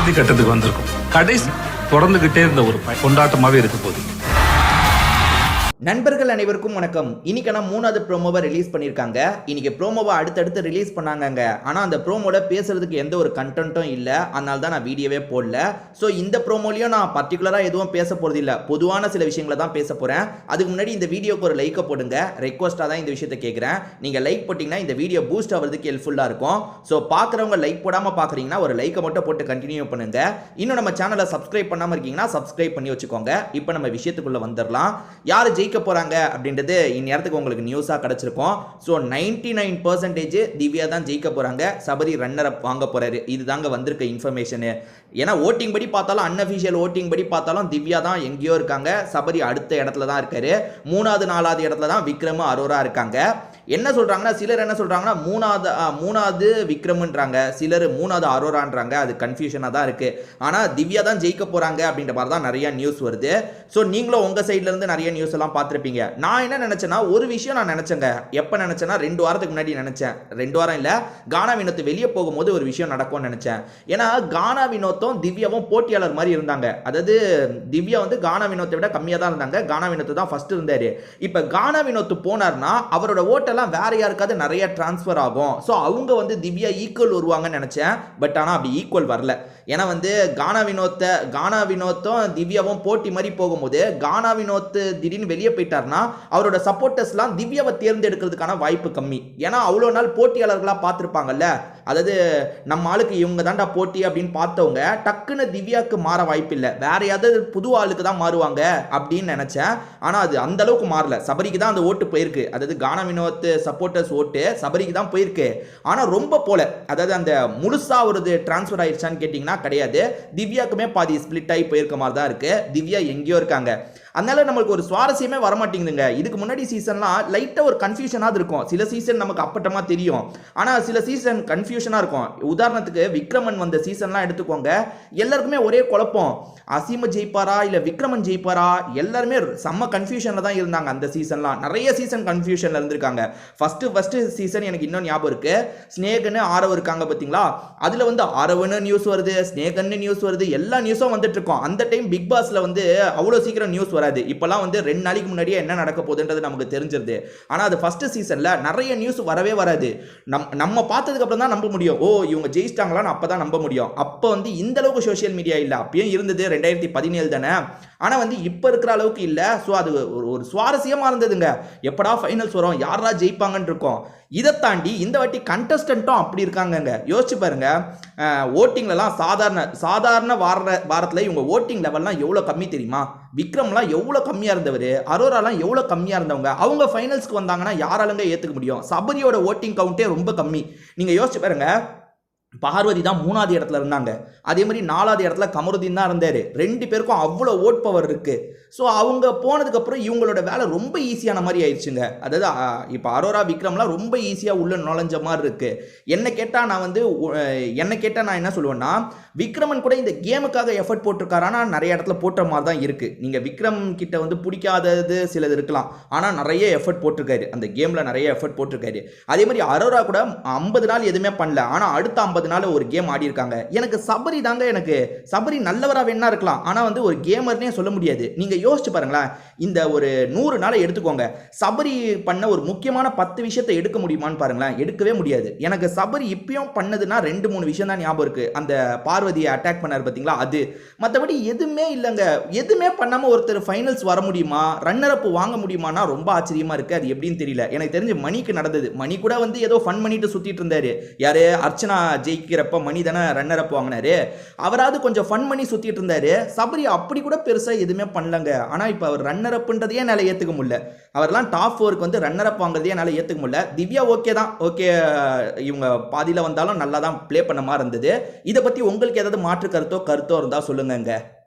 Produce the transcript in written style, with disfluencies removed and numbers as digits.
இறுதி கட்டத்துக்கு வந்திருக்கும். கடைசி தொடர்ந்துகிட்டே இருந்த ஒரு கொண்டாட்டமாவே இருக்க போகுது. நண்பர்கள் அனைவருக்கும் வணக்கம். இன்னைக்கான 3வது ப்ரோமோவை ரிலீஸ் பண்ணியிருக்காங்க. இன்னைக்கு ப்ரோமோவை அடுத்தடுத்து ரிலீஸ் பண்ணாங்க. ஆனால் அந்த ப்ரோமோட பேசுறதுக்கு எந்த ஒரு கண்டென்ட்டும் இல்லை. அதனால தான் நான் வீடியோவே போடல. ஸோ இந்த ப்ரோமோலையும் நான் பர்டிகுலராக எதுவும் பேச போகிறது இல்லை. பொதுவான சில விஷயங்களை தான் பேச போகிறேன். அதுக்கு முன்னாடி இந்த வீடியோக்கு ஒரு லைக்கை போடுங்க. ரெக்வஸ்ட்டாக தான் இந்த விஷயத்தை கேட்குறேன். நீங்கள் லைக் போட்டிங்கன்னா இந்த வீடியோ பூஸ்ட் ஆகிறதுக்கு ஹெல்ப்ஃபுல்லாக இருக்கும். ஸோ பார்க்குறவங்க லைக் போடாமல் பார்க்குறீங்கன்னா ஒரு லைக்கை மட்டும் போட்டு கண்டினியூ பண்ணுங்க. இன்னும் நம்ம சேனலை சப்ஸ்கிரைப் பண்ணாமல் இருக்கீங்கன்னா சப்ஸ்கிரைப் பண்ணி வச்சுக்கோங்க. இப்போ நம்ம விஷயத்துக்குள்ளே வந்துடலாம். யார் ஜெயிக்க போறாங்க அப்படின்றது இந்நேரத்துக்கு உங்களுக்கு நியூஸா கிடைச்சிருக்கும். ஸோ 99% திவ்யா தான் ஜெயிக்க போறாங்க. சபரி ரன்னர் அப் வாங்க போறாரு. இதுதாங்க வந்திருக்க இன்ஃபர்மேஷன். ஏன்னா ஓட்டிங் படி பார்த்தாலும் அன்அஃபிஷியல் ஓட்டிங் படி பார்த்தாலும் திவ்யா தான் எங்கேயோ இருக்காங்க. சபரி அடுத்த இடத்துல தான் இருக்காரு. 3வது 4வது இடத்துல தான் விக்ரம் அரோரா இருக்காங்க. என்ன சொல்றாங்கன்னா சிலர் என்ன சொல்றாங்கன்னா மூணாவது விக்ரம்ன்றாங்க, சிலர் 3வது அரோரான்றாங்க. அது கன்ஃபியூஷனாக தான் இருக்கு. ஆனால் திவ்யா தான் ஜெயிக்க போறாங்க அப்படின்ற மாதிரி தான் நிறைய நியூஸ் வருது. ஸோ நீங்களும் உங்க சைட்ல இருந்து நிறைய நியூஸ் எல்லாம் பார்த்துருப்பீங்க. நான் என்ன நினைச்சேன்னா ஒரு விஷயம் நான் நினைச்சேங்க. எப்போ நினைச்சேன்னா 2 வாரத்துக்கு முன்னாடி நினைச்சேன். 2 வாரம் இல்லை, கானா வினோத் வெளியே போகும்போது ஒரு விஷயம் நடக்கும்னு நினைச்சேன். ஏன்னா கானா வினோத்தும் திவ்யாவும் போட்டியாளர் மாதிரி இருந்தாங்க. அதாவது திவ்யா வந்து கானா வினோத்தை விட கம்மியாக தான் இருந்தாங்க. கானா வினோத் தான் ஃபர்ஸ்ட் இருந்தாரு. இப்போ கானா வினோத் போனார்னா அவரோட ஓட்டெல்லாம் வேற யாருக்காவது நிறைய டிரான்ஸ்ஃபர் ஆகும். ஸோ அவங்க வந்து திவ்யா ஈக்குவல் வருவாங்கன்னு நினைச்சேன். பட் ஆனால் அப்படி ஈக்குவல் வரல. ஏன்னா வந்து கானா வினோத்தும் திவ்யாவும் போட்டி மாதிரி போகும்போது கானா வினோத் திடீர்னு வெளியே போயிட்டார்னா அவரோட சப்போர்ட்டர்ஸ்லாம் திவ்யாவை தேர்ந்தெடுக்கிறதுக்கான வாய்ப்பு கம்மி. ஏன்னா அவ்வளோ நாள் போட்டியாளர்களாக பார்த்துருப்பாங்கல்ல. அதாவது நம்ம ஆளுக்கு இவங்க தாண்டா போட்டி அப்படின்னு பார்த்தவங்க டக்குன்னு திவ்யாவுக்கு மாற வாய்ப்பு இல்லை. வேற யாராவது புது ஆளுக்கு தான் மாறுவாங்க அப்படின்னு நினைச்சேன். ஆனால் அது அந்த அளவுக்கு மாறல. சபரிக்கு தான் அந்த ஓட்டு போயிருக்கு. அதாவது கானா வினோத் சப்போர்ட்டர்ஸ் ஓட்டு சபரிக்கு தான் போயிருக்கு. ஆனால் ரொம்ப போல, அதாவது அந்த முழுசா ஒரு டிரான்ஸ்ஃபர் ஆயிடுச்சான்னு கேட்டிங்கன்னா கிடையாது. திவ்யாக்குமே பாதி ஸ்பிளிட் ஆகி போயிருக்க மாதிரி தான் இருக்கு. திவ்யா எங்கேயோ இருக்காங்க. அதனால நம்மளுக்கு ஒரு சுவாரஸ்யமே வரமாட்டேங்குதுங்க. இதுக்கு முன்னாடி சீசன்லாம் லைட்டாக ஒரு கன்ஃபியூஷனாக இருக்கும். சில சீசன் நமக்கு அப்பட்டமாக தெரியும். ஆனால் சில சீசன் கன்ஃபியூஷனாக இருக்கும். உதாரணத்துக்கு விக்ரமன் வந்த சீசன்லாம் எடுத்துக்கோங்க. எல்லாருக்குமே ஒரே குழப்பம். அசீம ஜெயிப்பாரா இல்லை விக்ரமன் ஜெயிப்பாரா? எல்லாருமே செம்ம கன்ஃபியூஷனில் தான் இருந்தாங்க. அந்த சீசன்லாம் நிறைய சீசன் கன்ஃபியூஷனில் இருந்திருக்காங்க. ஃபர்ஸ்ட் சீசன் எனக்கு இன்னும் ஞாபகம் இருக்கு. ஸ்னேகன்னு ஆரவ் இருக்காங்க பார்த்தீங்களா? அதில் வந்து ஆரவன்னு நியூஸ் வருது, ஸ்னேகன்னு நியூஸ் வருது, எல்லா நியூஸும் வந்துட்டு இருக்கோம். அந்த டைம் பிக் பாஸ்ல வந்து அவ்வளோ சீக்கிரம் நியூஸ் வராது. இப்பெல்லாம் வந்து 2 நாளைக்கு முன்னாடியே என்ன நடக்க போகுதுன்றது நமக்கு தெரிஞ்சிருது. ஆனால் அது ஃபர்ஸ்ட் சீசன்ல நிறைய நியூஸ் வரவே வராது. நம்ம பார்த்ததுக்கு அப்புறம் தான் நம்ப முடியும். ஓ இவங்க ஜெயிச்சிட்டாங்களான்னு அப்பதான் நம்ப முடியும். அப்போ வந்து இந்த அளவுக்கு சோஷியல் மீடியா இல்லை. அப்பயும் இருந்தது 2017 தானே. ஆனால் வந்து இப்போ இருக்கிற அளவுக்கு இல்லை. ஸோ அது ஒரு சுவாரஸ்யமாக இருந்ததுங்க. எப்படா ஃபைனல்ஸ் வரும், யாரா ஜெயிப்பாங்கன்னு இருக்கும். இதை தாண்டி இந்த வாட்டி கண்டஸ்டன்ட்டும் அப்படி இருக்காங்க. யோசிச்சு பாருங்க. ஓட்டிங்லலாம் சாதாரண வாரத்தில் இவங்க ஓட்டிங் லெவல்லாம் எவ்வளோ கம்மி தெரியுமா? விக்ரம்லாம் எவ்வளோ கம்மியாக இருந்தவர், அரோராலாம் எவ்வளோ கம்மியாக இருந்தவங்க. அவங்க ஃபைனல்ஸ்க்கு வந்தாங்கன்னா யாராலுங்க ஏற்றுக்க முடியும்? சபரியோட ஓட்டிங் கவுண்டே ரொம்ப கம்மி. நீங்கள் யோசிச்சு பாருங்க. பார்வதி தான் 3வது இடத்துல இருந்தாங்க. அதே மாதிரி 4வது இடத்துல கமருதீன் தான் இருந்தார். 2 பேருக்கும் அவ்வளோ ஓட் பவர் இருக்கு. ஸோ அவங்க போனதுக்கப்புறம் இவங்களோட வேலை ரொம்ப ஈஸியான மாதிரி ஆயிடுச்சுங்க. அதாவது இப்போ அரோரா விக்ரம்லாம் ரொம்ப ஈஸியாக உள்ள நுழைஞ்ச மாதிரி இருக்கு. என்ன கேட்டால் நான் என்ன சொல்லுவேன்னா, விக்ரமன் கூட இந்த கேமுக்காக எஃபர்ட் போட்டிருக்காரு. ஆனால் நிறைய இடத்துல போட்ட மாதிரி தான் இருக்கு. நீங்கள் விக்ரம் கிட்ட வந்து பிடிக்காதது சிலது இருக்கலாம். ஆனால் நிறைய எஃபர்ட் போட்டிருக்காரு. அந்த கேமில் நிறைய எஃபர்ட் போட்டிருக்காரு. அதே மாதிரி அரோரா கூட 50 நாள் எதுவுமே பண்ணல. ஆனால் அடுத்த 50 நாள் ஒரு கேம் ஆடி இருக்காங்க. எனக்கு சபரி தாங்க, எனக்கு சபரி நல்லவரா வேணா இருக்கலாம். ஆனால் வந்து ஒரு கேமர்னே சொல்ல முடியாது. நீங்க யோசிச்சு பாருங்களேன். இந்த ஒரு 100 நாளை எடுத்துக்கோங்க. சபரி பண்ண ஒரு முக்கியமான 10 விஷயத்தை எடுக்க முடியுமான்னு பாருங்களேன். எடுக்கவே முடியாது. எனக்கு சபரி இப்பயும் பண்ணதுன்னா 2-3 விஷயம் தான் ஞாபகம் இருக்கு. அந்த பார்வதியை அட்டாக் பண்ணார் பார்த்தீங்களா, அது. மற்றபடி எதுவுமே இல்லைங்க. எதுவுமே பண்ணாமல் ஒருத்தர் ஃபைனல்ஸ் வர முடியுமா, ரன்னர் அப் வாங்க முடியுமானா ரொம்ப ஆச்சரியமா இருக்கு. அது எப்படின்னு தெரியல. எனக்கு தெரிஞ்சு மணிக்கு நடந்தது. மணி கூட வந்து ஏதோ ஃபன் பண்ணிட்டு சுத்திட்டு இருந்தாரு. யாரு? அர்ச்சனா ஜெயிக்கிறப்ப மணி தானே ரன்னர் அப் வாங்கினாரு. அவராது கொஞ்சம் ஃபன் பண்ணி சுத்திட்டு இருந்தாரு. சபரி அப்படி கூட பெருசா எதுவுமே பண்ணலங்க. ஆனா இப்போ அவர் ரன்னர் அப்ன்றதையே என்னால் ஏற்றுக்க முடியல. அவர்லாம் டாப் 4க்கு வந்து ரன்னர் அப் வாங்குறதே என்னால் ஏற்றுக்க முடியல. திவ்யா ஓகே தான், ஓகே, இவங்க பாதியில் வந்தாலும் நல்லா தான் ப்ளே பண்ண மாதிரி இருந்தது. இதை பற்றி உங்களுக்கு ஏதாவது மாற்று கருத்தோ இருந்தால் சொல்லுங்க.